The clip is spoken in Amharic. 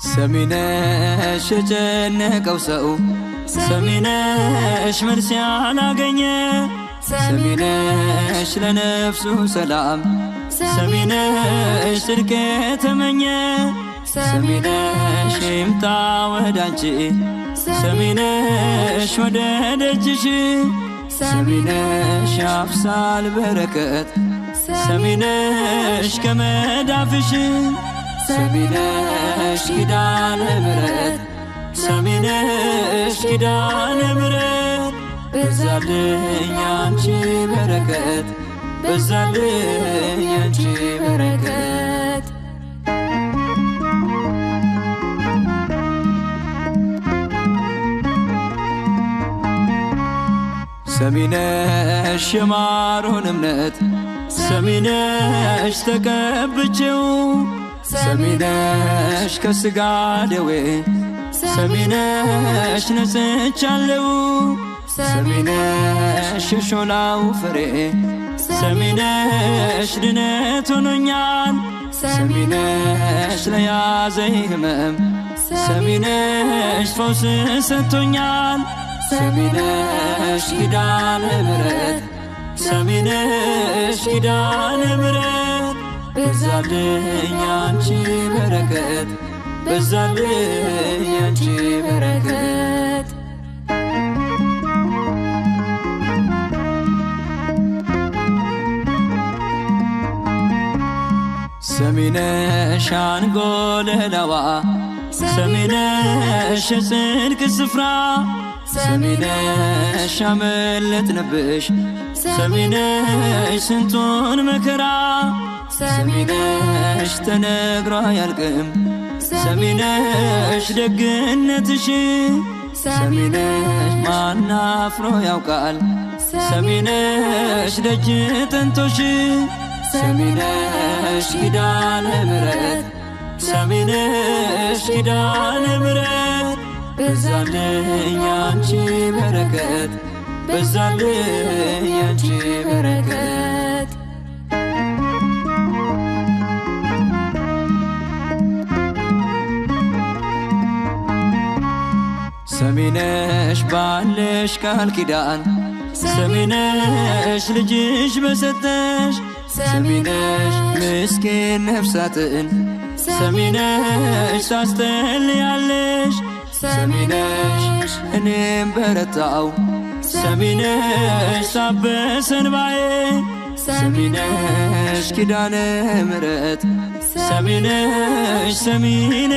ሰሚነሽ የጨነቀው ሰው ሰሚነሽ መልስ ያላገኘ ሰሚነሽ ለነፍሱ ሰላም ሰሚነሽ ጽድቅ የተመኘ ሰሚነሽ ይምጣ ወዳንቺ ሰሚነሽ ወደ ደጅሽ ሰሚነሽ ያፍሳል በረከት ሰሚነሽ ከመዳፍሽ ሰሚነሽ ኪዳነ ምሕረት ሰሚነሽ ኪዳነ ምሕረት በዛልኝ አንቺ በረከት በዛልኝ አንቺ በረከት ሰሚነሽ የማሩን እምነት ሰሚነሽ ተቀብቼው ሰሚነሽ ከስጋ ደዌ ሰሚነሽ ነጽቻለሁ ሰሚነሽ የሾላው ፍሬ ሰሚነሽ ድነት ሆኖኛል ሰሚነሽ ለያዘኝ ህመም ሰሚነሽ ፈውስ ሰጥቶኛል ሰሚነሽ ኪዳነ ምሕረት ሰሚነሽ ኪዳነ ምሕረት በዛልኝ አንቺ በረከት በዛልኝ አንቺ በረከት ሰሚነሽ አንጎለላዋ ሰሚነሽ የጽድቅ ስፍራ ሰሚነሽ አመለጥንብሽ ሰሚነሽ ስንቱን መከራ ሰሚነሽ ተነግሮ አያልቅም ሰሚነሽ ደግነትሽ ሰሚነሽ ማን አፍሮ ያውቃል ሰሚነሽ ደጅ ጠንቶሽ ሰሚነሽ ኪዳነ ምሕረት ሰሚነሽ ኪዳነ ምሕረት በዛልኝ አንቺ በረከት በዛልኝ አንቺ በረከት ሰሚነሽ ባለሽ ቃል ኪዳን ሰሚነሽ ልጅሽ በሰጠሽ ሰሚነሽ ምስኪን ነፍሳትን ሰሚነሽ ታስተልያለሽ ሰሚነሽ እኔም በረታው ሰሚነሽ ታበሰ እንባዬ ሰሚነሽ ኪዳነ ምሕረት ሰሚነሽ ሰሚነሽ